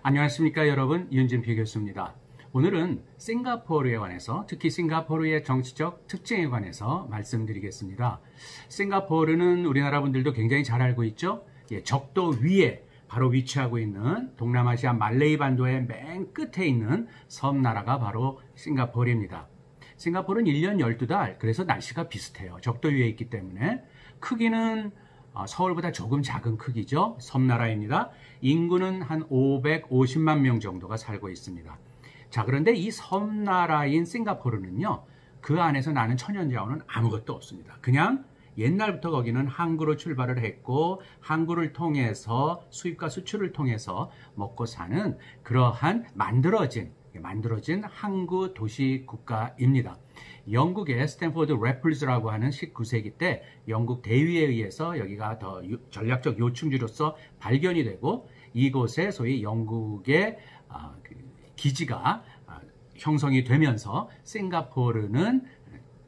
안녕하십니까 여러분, 윤진표 교수입니다. 오늘은 싱가포르에 관해서, 특히 싱가포르의 정치적 특징에 관해서 말씀드리겠습니다. 싱가포르는 우리나라 분들도 굉장히 잘 알고 있죠. 적도 위에 바로 위치하고 있는 동남아시아 말레이 반도의 맨 끝에 있는 섬나라가 바로 싱가포르입니다. 싱가포르는 1년 12달, 그래서 날씨가 비슷해요. 적도 위에 있기 때문에. 크기는 서울보다 조금 작은 크기죠. 섬나라입니다. 인구는 한 550만 명 정도가 살고 있습니다. 자, 그런데 이 섬나라인 싱가포르는요, 그 안에서 나는 천연자원은 아무것도 없습니다. 그냥 옛날부터 거기는 항구로 출발을 했고, 항구를 통해서 수입과 수출을 통해서 먹고 사는 그러한 만들어진 항구 도시 국가입니다. 영국의 스탠포드 래플즈라고 하는 19세기 때 영국 대위에 의해서 여기가 더 전략적 요충지로서 발견이 되고, 이곳에 소위 영국의 기지가 형성이 되면서 싱가포르는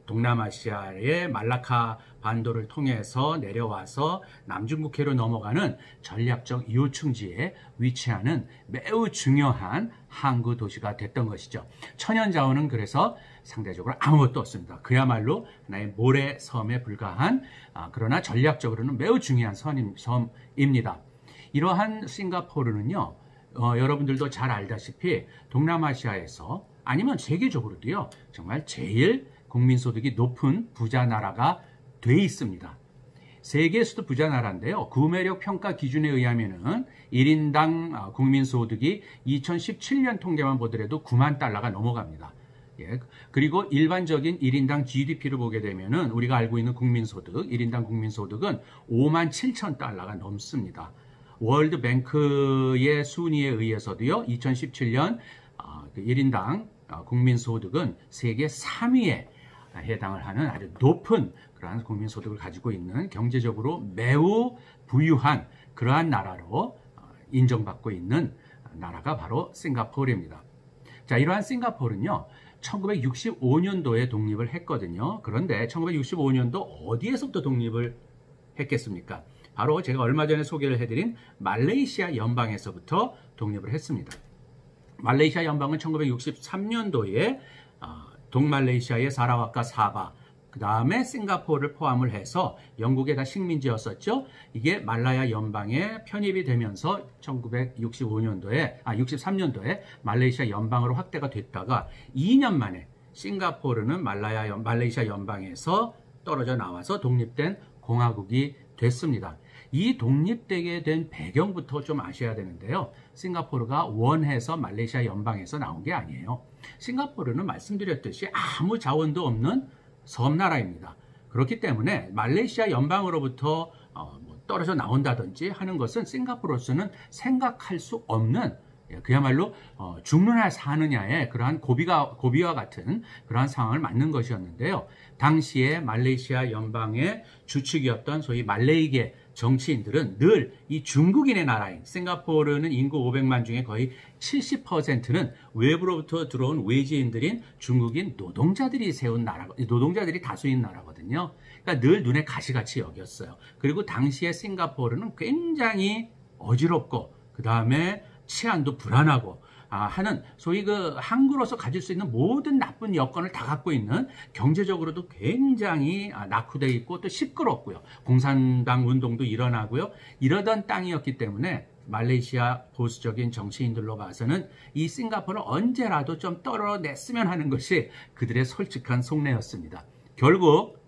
동남아시아의 말라카 반도를 통해서 내려와서 남중국해로 넘어가는 전략적 요충지에 위치하는 매우 중요한 항구 도시가 됐던 것이죠. 천연자원은 그래서 상대적으로 아무것도 없습니다. 그야말로 하나의 모래섬에 불과한, 그러나 전략적으로는 매우 중요한 섬입니다. 이러한 싱가포르는요, 여러분들도 잘 알다시피 동남아시아에서 아니면 세계적으로도요, 정말 제일 국민소득이 높은 부자 나라가 돼 있습니다. 세계에서도 부자 나라인데요, 구매력 평가 기준에 의하면은 1인당 국민소득이 2017년 통계만 보더라도 9만 달러가 넘어갑니다. 그리고 일반적인 1인당 GDP를 보게 되면은 우리가 알고 있는 국민소득, 1인당 국민소득은 5만 7천 달러가 넘습니다. 월드뱅크의 순위에 의해서도요, 2017년 1인당 국민소득은 세계 3위에 해당을 하는 아주 높은 그러한 국민소득을 가지고 있는, 경제적으로 매우 부유한 그러한 나라로 인정받고 있는 나라가 바로 싱가포르입니다. 자, 이러한 싱가포르는요, 1965년도에 독립을 했거든요. 그런데 1965년도 어디에서부터 독립을 했겠습니까? 바로 제가 얼마 전에 소개를 해드린 말레이시아 연방에서부터 독립을 했습니다. 말레이시아 연방은 1963년도에 동말레이시아의 사라와카 사바, 그 다음에 싱가포르를 포함을 해서 영국의 다 식민지였었죠. 이게 말라야 연방에 편입이 되면서 63년도에 말레이시아 연방으로 확대가 됐다가 2년 만에 싱가포르는 말레이시아 연방에서 떨어져 나와서 독립된 공화국이 됐습니다. 이 독립되게 된 배경부터 좀 아셔야 되는데요. 싱가포르가 원해서 말레이시아 연방에서 나온 게 아니에요. 싱가포르는 말씀드렸듯이 아무 자원도 없는 섬나라입니다. 그렇기 때문에 말레이시아 연방으로부터 떨어져 나온다든지 하는 것은 싱가포르로서는 생각할 수 없는, 그야말로 죽느냐 사느냐의 그러한 고비와 같은 그러한 상황을 맞는 것이었는데요. 당시에 말레이시아 연방의 주축이었던 소위 말레이계 정치인들은 늘 이 중국인의 나라인 싱가포르는 인구 500만 중에 거의 70%는 외부로부터 들어온 외지인들인 중국인 노동자들이 세운 나라, 노동자들이 다수인 나라거든요. 그러니까 늘 눈에 가시같이 여겼어요. 그리고 당시에 싱가포르는 굉장히 어지럽고, 그 다음에 치안도 불안하고 하는, 소위 그 항구로서 가질 수 있는 모든 나쁜 여건을 다 갖고 있는, 경제적으로도 굉장히 낙후되어 있고 또 시끄럽고요. 공산당 운동도 일어나고요. 이러던 땅이었기 때문에 말레이시아 보수적인 정치인들로 봐서는 이 싱가포르를 언제라도 좀 떨어냈으면 하는 것이 그들의 솔직한 속내였습니다. 결국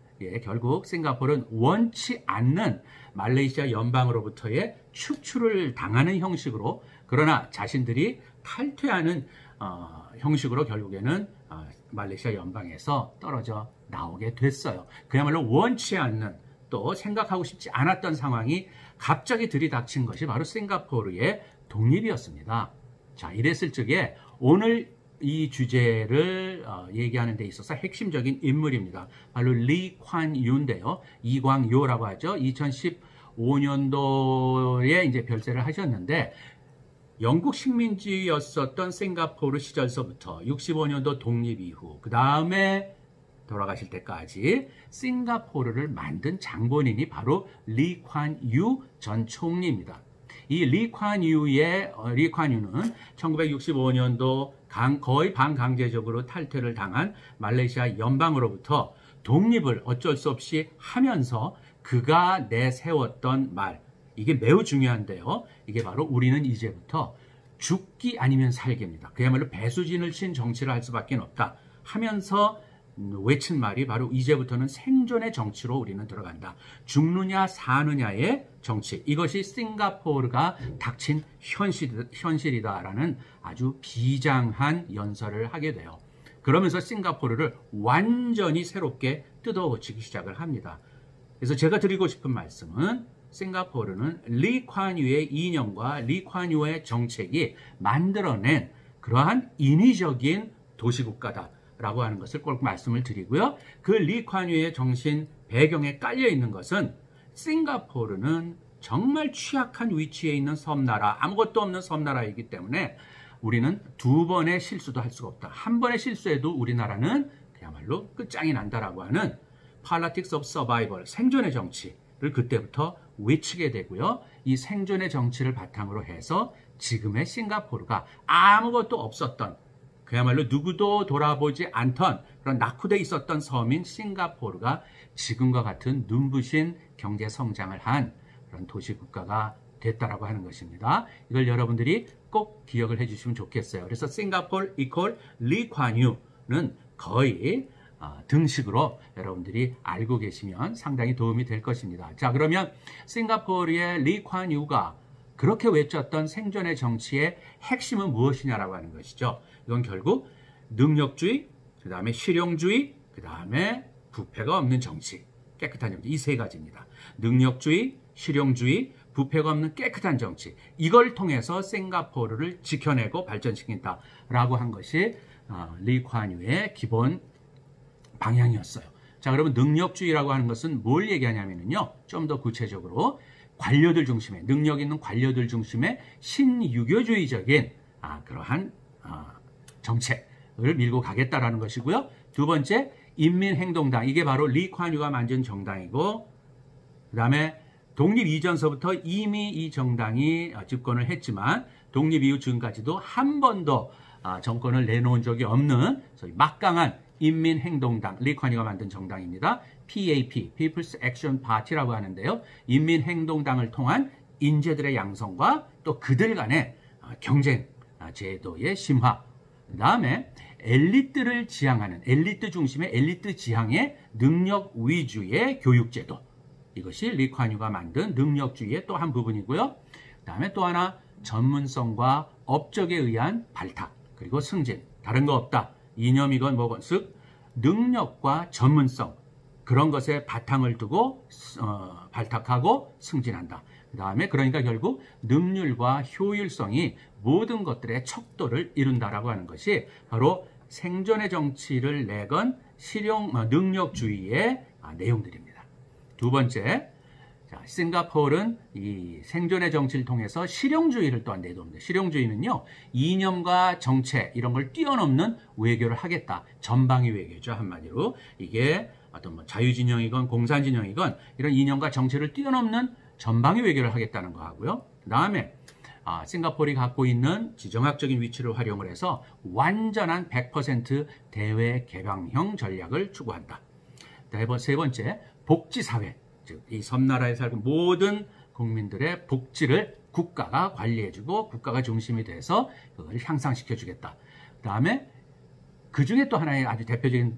싱가포르는 원치 않는 말레이시아 연방으로부터의 축출을 당하는 형식으로, 그러나 자신들이 탈퇴하는 형식으로 결국에는 말레이시아 연방에서 떨어져 나오게 됐어요. 그야말로 원치 않는, 또 생각하고 싶지 않았던 상황이 갑자기 들이닥친 것이 바로 싱가포르의 독립이었습니다. 자, 이랬을 적에 오늘 이 주제를 얘기하는 데 있어서 핵심적인 인물입니다. 바로 리 관 유인데요. 이광요라고 하죠. 2015년도에 이제 별세를 하셨는데, 영국 식민지였었던 싱가포르 시절서부터 65년도 독립 이후, 그 다음에 돌아가실 때까지 싱가포르를 만든 장본인이 바로 리 관 유 전 총리입니다. 이 리콴유는 1965년도 거의 반강제적으로 탈퇴를 당한 말레이시아 연방으로부터 독립을 어쩔 수 없이 하면서 그가 내세웠던 말, 이게 매우 중요한데요. 이게 바로 우리는 이제부터 죽기 아니면 살기입니다. 그야말로 배수진을 친 정치를 할 수밖에 없다 하면서 외친 말이 바로 이제부터는 생존의 정치로 우리는 들어간다. 죽느냐 사느냐의 정치. 이것이 싱가포르가 닥친 현실이다라는 아주 비장한 연설을 하게 돼요. 그러면서 싱가포르를 완전히 새롭게 뜯어고치기 시작을 합니다. 그래서 제가 드리고 싶은 말씀은 싱가포르는 리콴유의 이념과 리콴유의 정책이 만들어낸 그러한 인위적인 도시국가다 라고 하는 것을 꼭 말씀을 드리고요. 그 리콴유의 정신 배경에 깔려 있는 것은 싱가포르는 정말 취약한 위치에 있는 섬나라, 아무것도 없는 섬나라이기 때문에 우리는 두 번의 실수도 할 수가 없다. 한 번의 실수에도 우리나라는 그야말로 끝장이 난다라고 하는 Politics of Survival, 생존의 정치를 그때부터 외치게 되고요. 이 생존의 정치를 바탕으로 해서 지금의 싱가포르가 아무것도 없었던, 그야말로 누구도 돌아보지 않던 그런 낙후돼 있었던 섬인 싱가포르가 지금과 같은 눈부신 경제 성장을 한 그런 도시국가가 됐다라고 하는 것입니다. 이걸 여러분들이 꼭 기억을 해주시면 좋겠어요. 그래서 싱가포르 이퀄 리콴유는 거의 등식으로 여러분들이 알고 계시면 상당히 도움이 될 것입니다. 자, 그러면 싱가포르의 리콴유가 그렇게 외쳤던 생존의 정치의 핵심은 무엇이냐라고 하는 것이죠. 이건 결국 능력주의, 그 다음에 실용주의, 그 다음에 부패가 없는 정치, 깨끗한 정치, 이 세 가지입니다. 능력주의, 실용주의, 부패가 없는 깨끗한 정치, 이걸 통해서 싱가포르를 지켜내고 발전시킨다라고 한 것이 리콴유의 기본 방향이었어요. 자, 그러면 능력주의라고 하는 것은 뭘 얘기하냐면요, 좀 더 구체적으로 관료들 중심의, 능력 있는 관료들 중심의 신유교주의적인 그러한 정책을 밀고 가겠다라는 것이고요. 두 번째, 인민행동당, 이게 바로 리콴유가 만든 정당이고, 그 다음에 독립 이전서부터 이미 이 정당이 집권을 했지만 독립 이후 지금까지도 한 번도 정권을 내놓은 적이 없는 소위 막강한 인민행동당, 리콴유가 만든 정당입니다. PAP, People's Action Party라고 하는데요. 인민행동당을 통한 인재들의 양성과 또 그들 간의 경쟁 제도의 심화, 그 다음에 엘리트를 지향하는, 엘리트 중심의 엘리트 지향의 능력 위주의 교육제도, 이것이 리콴유가 만든 능력주의의 또 한 부분이고요. 그 다음에 또 하나, 전문성과 업적에 의한 발탁, 그리고 승진, 다른 거 없다. 이념이건 뭐건, 즉 능력과 전문성, 그런 것에 바탕을 두고 발탁하고 승진한다. 그 다음에 그러니까 결국 능률과 효율성이 모든 것들의 척도를 이룬다라고 하는 것이 바로 생존의 정치를 내건 능력주의의 내용들입니다. 두 번째, 싱가포르는 이 생존의 정치를 통해서 실용주의를 또한 내놓습니다. 실용주의는요, 이념과 정체 이런 걸 뛰어넘는 외교를 하겠다. 전방위 외교죠, 한마디로. 이게 어떤 뭐 자유진영이건 공산진영이건 이런 이념과 정체를 뛰어넘는 전방위 외교를 하겠다는 거 하고요. 그 다음에 싱가포르이 갖고 있는 지정학적인 위치를 활용을 해서 완전한 100% 대외 개방형 전략을 추구한다. 세 번째, 복지사회. 즉, 이 섬나라에 살고 모든 국민들의 복지를 국가가 관리해주고 국가가 중심이 돼서 그걸 향상시켜주겠다. 그 다음에 그 중에 또 하나의 아주 대표적인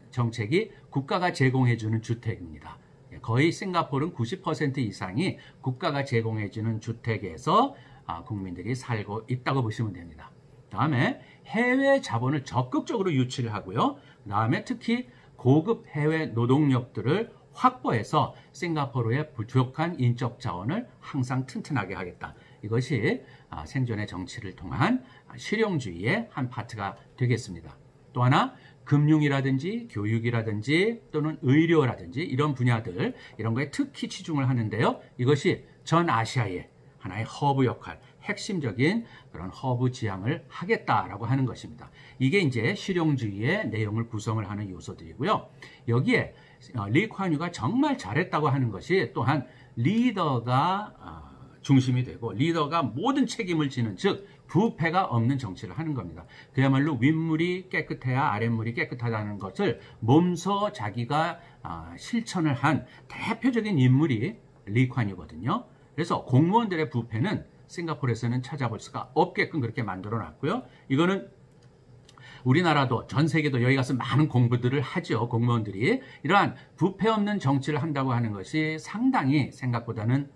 정책이 국가가 제공해주는 주택입니다. 거의 싱가포르는 90% 이상이 국가가 제공해주는 주택에서 국민들이 살고 있다고 보시면 됩니다. 그 다음에 해외 자본을 적극적으로 유치를 하고요. 그 다음에 특히 고급 해외 노동력들을 확보해서 싱가포르의 부족한 인적 자원을 항상 튼튼하게 하겠다. 이것이 생존의 정치를 통한 실용주의의 한 파트가 되겠습니다. 또 하나, 금융이라든지 교육이라든지 또는 의료라든지 이런 분야들, 이런 거에 특히 치중을 하는데요. 이것이 전 아시아의 하나의 허브 역할, 핵심적인 그런 허브 지향을 하겠다라고 하는 것입니다. 이게 이제 실용주의의 내용을 구성을 하는 요소들이고요. 여기에 리콴유가 정말 잘했다고 하는 것이 또한 리더가 중심이 되고 리더가 모든 책임을 지는, 즉 부패가 없는 정치를 하는 겁니다. 그야말로 윗물이 깨끗해야 아랫물이 깨끗하다는 것을 몸소 자기가 실천을 한 대표적인 인물이 리콴유거든요. 그래서 공무원들의 부패는 싱가포르에서는 찾아볼 수가 없게끔 그렇게 만들어 놨고요. 이거는 우리나라도 전 세계도 여기 가서 많은 공부들을 하죠. 공무원들이 이러한 부패 없는 정치를 한다고 하는 것이 상당히 생각보다는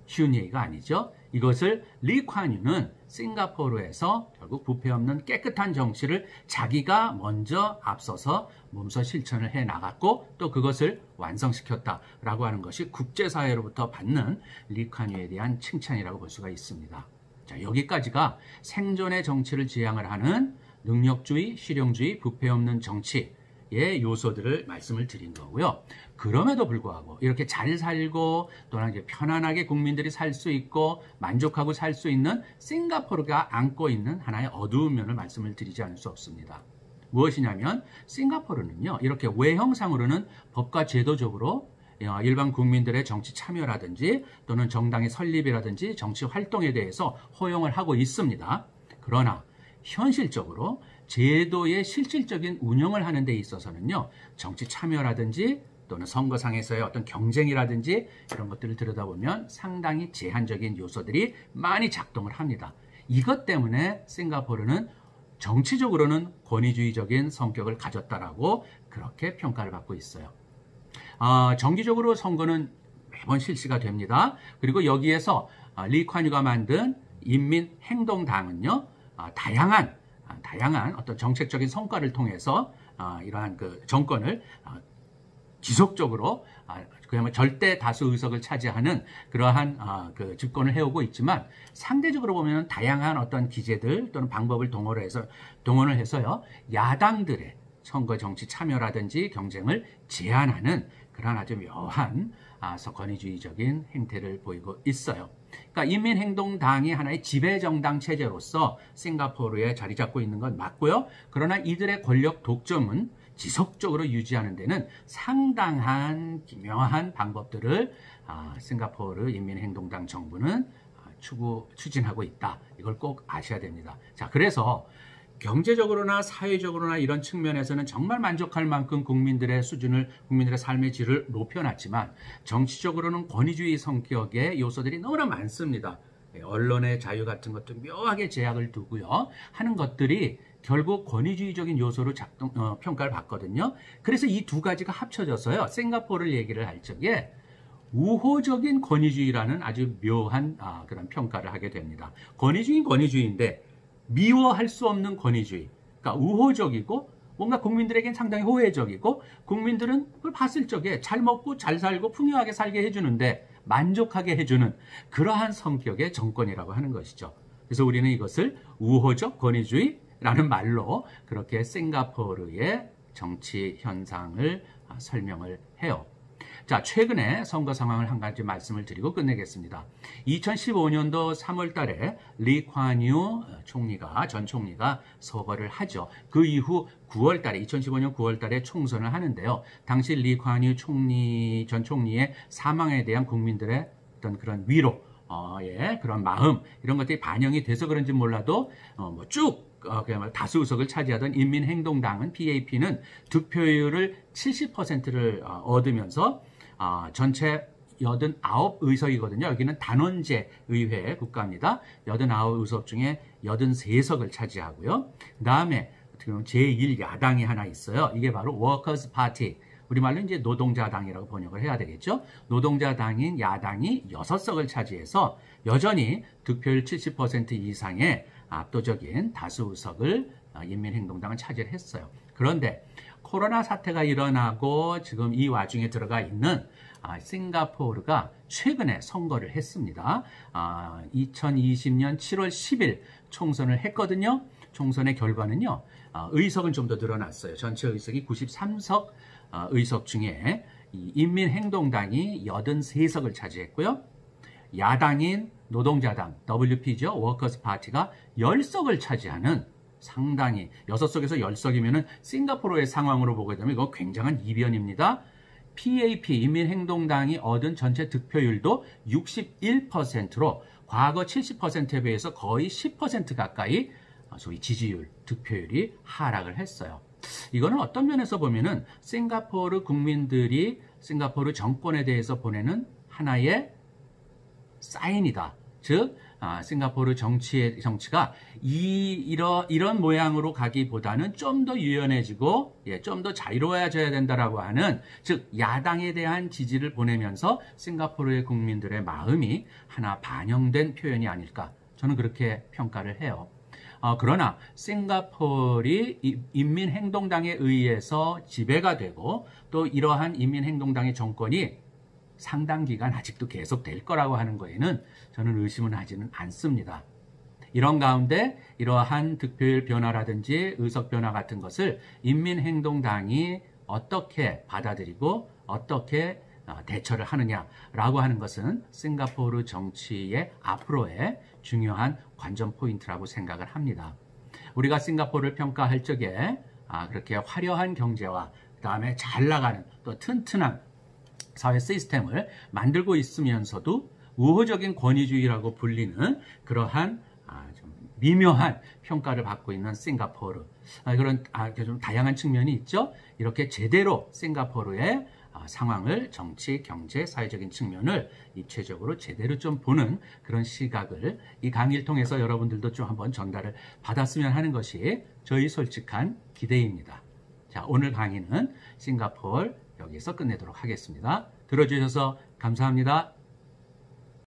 쉬운 얘기가 아니죠. 이것을 리콴유는 싱가포르에서 결국 부패 없는 깨끗한 정치를 자기가 먼저 앞서서 몸소 실천을 해 나갔고 또 그것을 완성시켰다라고 하는 것이 국제사회로부터 받는 리콴유에 대한 칭찬이라고 볼 수가 있습니다. 자, 여기까지가 생존의 정치를 지향을 하는 능력주의, 실용주의, 부패 없는 정치의 요소들을 말씀을 드린 거고요. 그럼에도 불구하고 이렇게 잘 살고 또는 이제 편안하게 국민들이 살 수 있고 만족하고 살 수 있는 싱가포르가 안고 있는 하나의 어두운 면을 말씀을 드리지 않을 수 없습니다. 무엇이냐면 싱가포르는요, 이렇게 외형상으로는 법과 제도적으로 일반 국민들의 정치 참여라든지 또는 정당의 설립이라든지 정치 활동에 대해서 허용을 하고 있습니다. 그러나 현실적으로 제도의 실질적인 운영을 하는 데 있어서는요, 정치 참여라든지 또는 선거상에서의 어떤 경쟁이라든지 이런 것들을 들여다보면 상당히 제한적인 요소들이 많이 작동을 합니다. 이것 때문에 싱가포르는 정치적으로는 권위주의적인 성격을 가졌다라고 그렇게 평가를 받고 있어요. 정기적으로 선거는 매번 실시가 됩니다. 그리고 여기에서 리콴유가 만든 인민행동당은요, 다양한 어떤 정책적인 성과를 통해서 이러한 그 정권을 지속적으로 그야말로 절대 다수 의석을 차지하는 그러한 그 집권을 해오고 있지만 상대적으로 보면 다양한 어떤 기제들 또는 방법을 동원을 해서요, 야당들의 선거 정치 참여라든지 경쟁을 제한하는 그런 아주 묘한 권위주의적인 행태를 보이고 있어요. 그러니까 인민행동당이 하나의 지배정당 체제로서 싱가포르에 자리 잡고 있는 건 맞고요. 그러나 이들의 권력 독점은 지속적으로 유지하는 데는 상당한 기묘한 방법들을 싱가포르 인민행동당 정부는 추진하고 있다. 이걸 꼭 아셔야 됩니다. 자, 그래서 경제적으로나 사회적으로나 이런 측면에서는 정말 만족할 만큼 국민들의 수준을, 국민들의 삶의 질을 높여놨지만 정치적으로는 권위주의 성격의 요소들이 너무나 많습니다. 언론의 자유 같은 것도 묘하게 제약을 두고요 하는 것들이 결국 권위주의적인 요소로 평가를 받거든요. 그래서 이 두 가지가 합쳐져서요, 싱가포르를 얘기를 할 적에 우호적인 권위주의라는 아주 묘한 그런 평가를 하게 됩니다. 권위주의인데 미워할 수 없는 권위주의. 그러니까 우호적이고 뭔가 국민들에겐 상당히 호혜적이고 국민들은 그걸 봤을 적에 잘 먹고 잘 살고 풍요하게 살게 해주는데 만족하게 해주는 그러한 성격의 정권이라고 하는 것이죠. 그래서 우리는 이것을 우호적 권위주의라는 말로 그렇게 싱가포르의 정치 현상을 설명을 해요. 자, 최근에 선거 상황을 한 가지 말씀을 드리고 끝내겠습니다. 2015년도 3월 달에 리콴유 전 총리가 서거를 하죠. 그 이후 9월 달에, 2015년 9월 달에 총선을 하는데요. 당시 리콴유 전 총리의 사망에 대한 국민들의 어떤 그런 위로, 그런 마음, 이런 것들이 반영이 돼서 그런지 몰라도, 그야말로 다수 의석을 차지하던 인민행동당은, PAP는 득표율을 70%를 얻으면서 전체 89의석이거든요. 여기는 단원제 의회 국가입니다. 89의석 중에 83석을 차지하고요. 그 다음에 제1야당이 하나 있어요. 이게 바로 워커스 파티. 우리말로 이제 노동자당이라고 번역을 해야 되겠죠. 노동자당인 야당이 6석을 차지해서 여전히 득표율 70% 이상의 압도적인 다수 의석을 인민행동당은 차지를 했어요. 그런데 코로나 사태가 일어나고 지금 이 와중에 들어가 있는 싱가포르가 최근에 선거를 했습니다. 2020년 7월 10일 총선을 했거든요. 총선의 결과는요, 의석은 좀 더 늘어났어요. 전체 의석이 93석 의석 중에 이 인민행동당이 83석을 차지했고요. 야당인 노동자당, WP죠. 워커스 파티가 10석을 차지하는 상당히 6석에서 10석이면은 싱가포르의 상황으로 보게 되면 이거 굉장한 이변입니다. PAP 인민행동당이 얻은 전체 득표율도 61%로 과거 70%에 비해서 거의 10% 가까이 소위 지지율, 득표율이 하락을 했어요. 이거는 어떤 면에서 보면은 싱가포르 국민들이 싱가포르 정권에 대해서 보내는 하나의 사인이다. 즉 싱가포르 정치가 이런 모양으로 가기보다는 좀 더 유연해지고 좀 더 자유로워져야 된다라고 하는, 즉 야당에 대한 지지를 보내면서 싱가포르의 국민들의 마음이 하나 반영된 표현이 아닐까, 저는 그렇게 평가를 해요. 그러나 싱가포르이 인민행동당에 의해서 지배가 되고 또 이러한 인민행동당의 정권이 상당 기간 아직도 계속될 거라고 하는 거에는 저는 의심은 하지는 않습니다. 이런 가운데 이러한 득표율 변화라든지 의석 변화 같은 것을 인민행동당이 어떻게 받아들이고 어떻게 대처를 하느냐라고 하는 것은 싱가포르 정치의 앞으로의 중요한 관전 포인트라고 생각을 합니다. 우리가 싱가포르를 평가할 적에 그렇게 화려한 경제와 그 다음에 잘 나가는 또 튼튼한 사회 시스템을 만들고 있으면서도 우호적인 권위주의라고 불리는 그러한 좀 미묘한 평가를 받고 있는 싱가포르, 그런 좀 다양한 측면이 있죠. 이렇게 제대로 싱가포르의 상황을, 정치, 경제, 사회적인 측면을 입체적으로 제대로 좀 보는 그런 시각을 이 강의를 통해서 여러분들도 좀 한번 전달을 받았으면 하는 것이 저희 솔직한 기대입니다. 자, 오늘 강의는 싱가포르 여기서 끝내도록 하겠습니다. 들어주셔서 감사합니다.